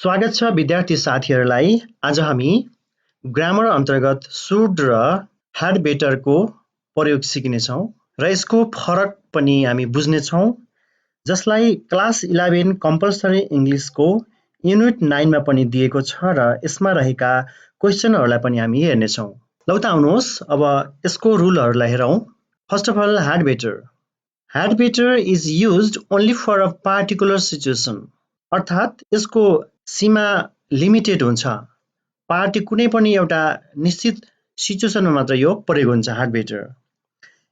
स्वागत छ विद्यार्थी साथीहरूलाई। आज हामी ग्रामर अन्तर्गत शुड र ह्याड बेटरको प्रयोग सिक्नेछौँ र यसको फरक पनि हामी बुझ्नेछौँ, जसलाई क्लास 11 कम्पलसरी इङ्ग्लिसको युनिट 9 मा पनि दिएको छ र यसमा रहेका क्वेशनहरूलाई पनि हामी हेर्नेछौँ। लौ त आउनुहोस् अब यसको रुलहरूलाई हेरौँ। First of all, had better. Had better is used only for a particular situation, अर्थात् यसको सीमा लिमिटेड हुन्छ। कुनै पनि एउटा निश्चित सिचुएसनमा मात्र यो प्रयोग हुन्छ had better.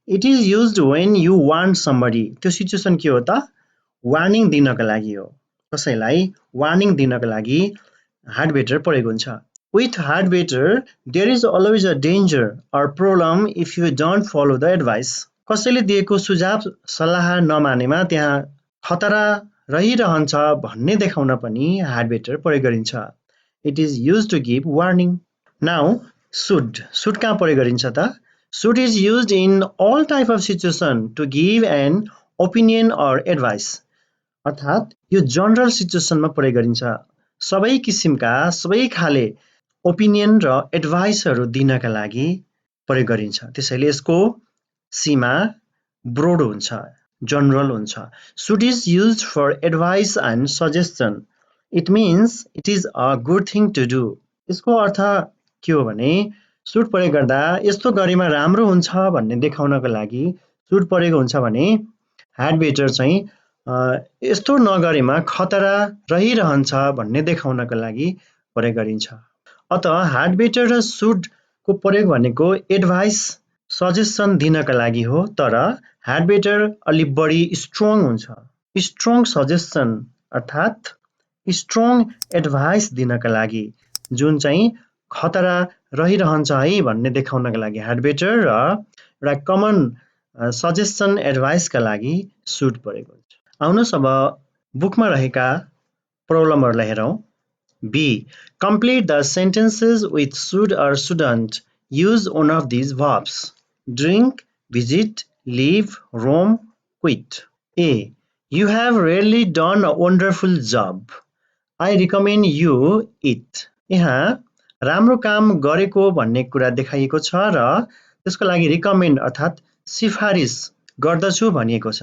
It is used when you want somebody. त्यो सिचुएसन के हो त? वार्निङ दिनको लागि हो। कसैलाई वार्निङ दिनको लागि ह्याड बेटर प्रयोग हुन्छ। With had better there is always a danger or problem if you don't follow the advice. कसैले दिएको सुझाव सल्लाह नमानेमा त्यहाँ खतरा रहिरहन्छ भन्ने देखाउन पनि ह्याड बेटर प्रयोग गरिन्छ। It is used to give warning. Now should. Should कहाँ प्रयोग गरिन्छ त? Should is used in all type of situation to give an opinion or advice. अर्थात् यो जनरल सिचुएसनमा प्रयोग गरिन्छ। सबै किसिमका सबै खाले ओपिनियन र एडभाइसहरू दिनका लागि प्रयोग गरिन्छ। त्यसैले यसको सीमा ब्रोड हुन्छ, जनरल हुन्छ। Should is used for advice and suggestion. It means it is a good thing to do. यसको अर्थ के हो भने शुड प्रयोग गर्दा यस्तो गरेमा राम्रो हुन्छ भन्ने देखाउनको लागि शुड प्रयोग हुन्छ भने ह्याड बेटर चाहिँ यस्तो नगरेमा खतरा रहिरहन्छ भन्ने देखाउनको लागि प्रयोग गरिन्छ। अत ह्याड बेटर र शुडको प्रयोग भनेको एडभाइस सजेसन दिनका लागि हो, तर ह्याड बेटर अलि बढी स्ट्रङ हुन्छ। स्ट्रङ सजेसन अर्थात् स्ट्रङ एडभाइस दिनका लागि, जुन चाहिँ खतरा रहिरहन्छ है भन्ने देखाउनका लागि ह्याड बेटर र एउटा कमन सजेसन एडभाइसका लागि शुड प्रयोग हुन्छ। आउनुहोस् अब बुकमा रहेका प्रब्लमहरूलाई हेरौँ। Be. Complete the sentences with should or shouldn't. Use one of these verbs. Drink, visit, leave, roam, quit. A. You have really done a wonderful job. I recommend you it. यहाँ राम्रो काम गरेको भन्ने कुरा देखाइएको छ र त्यसको लागि रिकमेन्ड अर्थात् सिफारिस गर्दछु भनिएको छ।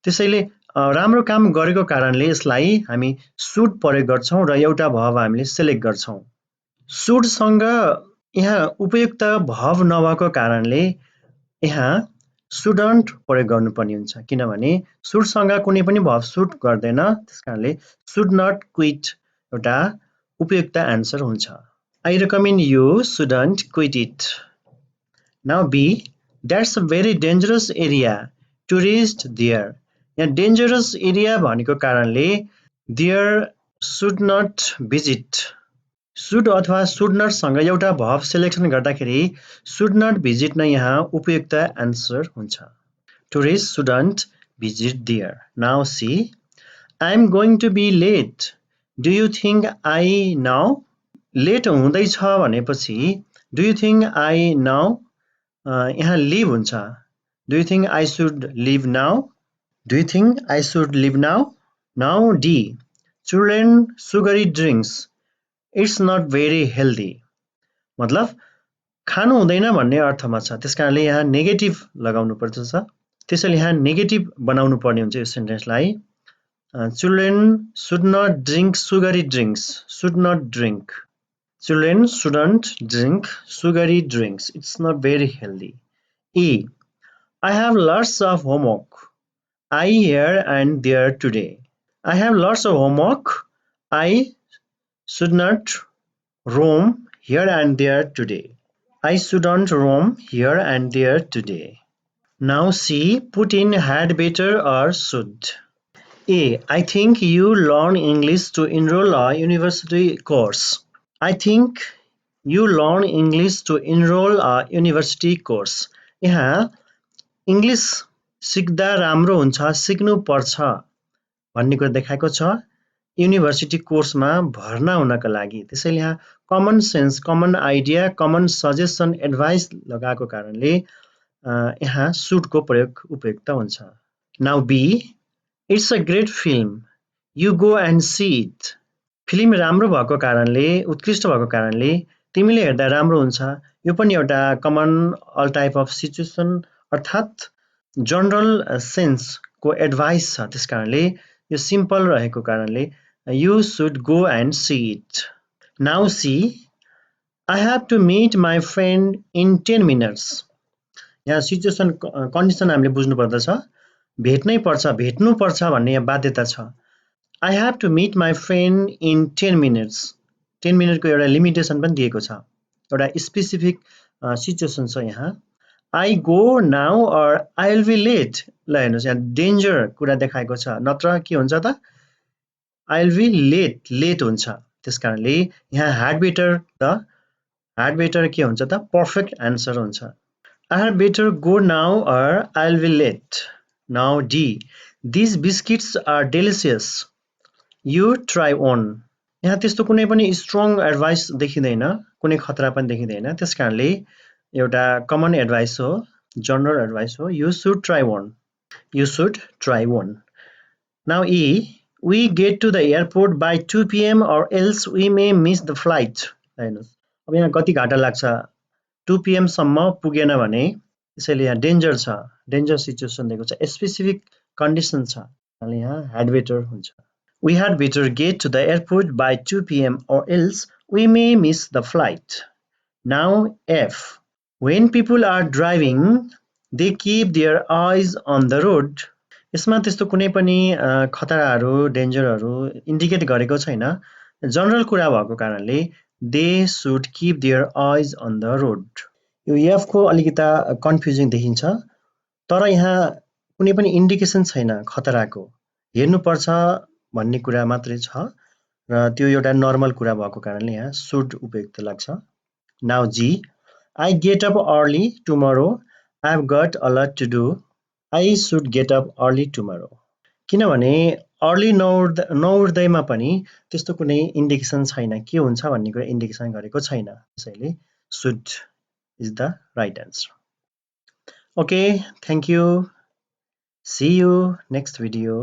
त्यसैले राम्रो काम गरेको कारणले यसलाई हामी शुड प्रयोग गर्छौँ र एउटा भव हामीले सेलेक्ट गर्छौँ। शुडसँग यहाँ उपयुक्त भव नभएको कारणले यहाँ शुडन्ट प्रयोग गर्नुपर्ने हुन्छ, किनभने शुडसँग कुनै पनि भव शुड गर्दैन। त्यसकारणले शुड नट क्विट एउटा उपयुक्त एन्सर हुन्छ। I recommend you shouldn't quit it. Now B. That's a very dangerous area. Tourist there. यहाँ डेन्जरस एरिया भनेको कारणले there should not visit. Should अथवा शुड नटसँग एउटा भव सेलेक्सन गर्दाखेरि शुड नट भिजिट नै यहाँ उपयुक्त एन्सर हुन्छ। Tourist shouldn't visit there. Now see. I am going to be late. Do you think I now? Late हुँदैछ भनेपछि do you think I now यहाँ लिभ हुन्छ। Do you think I should leave now? Do you think I should leave now? Now D. Children sugary drinks. It's not very healthy. मतलब खानु हुँदैन भन्ने अर्थमा छ, त्यस कारणले यहाँ नेगेटिभ लगाउनु पर्छ। त्यसैले यहाँ नेगेटिभ बनाउनु पर्ने हुन्छ यो सेन्टेन्सलाई। Children should not drink sugary drinks. Should not drink. Children shouldn't drink sugary drinks. It's not very healthy. E. I have lots of homework. I here and there today. I have lots of homework. I should not roam here and there today. I shouldn't roam here and there today. Now C. Put in had better or should. A. I think you learn English to enroll a university course. I think you learn English to enroll a university course. यहाँ English सिक्दा राम्रो हुन्छ, सिक्नु पर्छ भन्ने कुरा देखाएको छ युनिभर्सिटी कोर्समा भर्ना हुनका लागि। त्यसैले यहाँ common sense, common idea, common suggestion, advice लगाएको कारणले यहाँ शुडको प्रयोग उपयुक्त हुन्छ। Now B. It's a great film. You go and see it. Film राम्रो भएको कारणले उत्कृष्ट भएको कारणले तिमीले हेर्दा राम्रो हुन्छ यो पनि एउटा common all type of situation अर्थात् जनरल सेन्सको एडभाइस छ त्यसकारणले यो सिम्पल रहेको कारणले you should go and see it now see I have to meet my friend in 10 minutes यहाँ सिचुएसन कन्डिसन हामीले बुझ्नु पर्दछ भेट्नै पर्छ भेट्नुपर्छ भन्ने यहाँ बाध्यता छ I have to meet my friend in 10 minutes. 10 मिनटको एउटा लिमिटेसन पनि दिएको छ एउटा स्पेसिफिक सिचुएसन छ यहाँ I go now or I will be late ल हेर्नुहोस् यहाँ डेन्जर कुरा देखाएको छ नत्र के हुन्छ त I will be late हुन्छ त्यसकारणले यहाँ had better के हुन्छ त पर्फेक्ट एन्सर हुन्छ I had better go now or I will be late. Now D. These biscuits are delicious. You try on. यहाँ त्यस्तो कुनै पनि स्ट्रङ एडभाइस देखिँदैन कुनै खतरा पनि देखिँदैन त्यसकारणले एउटा कमन एडभाइस हो जनरल एडभाइस हो you should try one. Now E. We get to the airport by 2 PM or else we may miss the flight. हेर्नुस् अब यहाँ कति घाटा लाग्छ 2 PM सम्म पुगेन भने त्यसैले यहाँ डेन्जर सिचुएसन दिएको छ स्पेसिफिक कन्डिसन छ अनि यहाँ had better हुन्छ We had better get to the airport by 2 PM or else we may miss the flight. Now F. When people are driving, they keep their eyes on the road. यसमा त्यस्तो कुनै पनि खतराहरू डेन्जरहरू indicate गरेको छैन general कुरा भएको कारणले they should keep their eyes on the road. यो F को अलिकता कन्फ्युजिङ देखिन्छ तर यहाँ कुनै पनि इन्डिकेसन छैन खतराको हेर्नुपर्छ भन्ने कुरा मात्रै छ र त्यो एउटा नर्मल कुरा भएको कारणले यहाँ should उपयुक्त लाग्छ Now G. I get up early tomorrow. I've got a lot to do. I should get up early tomorrow. किनभने अर्ली नउठ्दैमा पनि त्यस्तो कुनै इन्डिकेसन छैन के हुन्छ भन्ने कुरा इन्डिकेसन गरेको छैन त्यसैले should is the right answer. Okay, thank you. See you next video.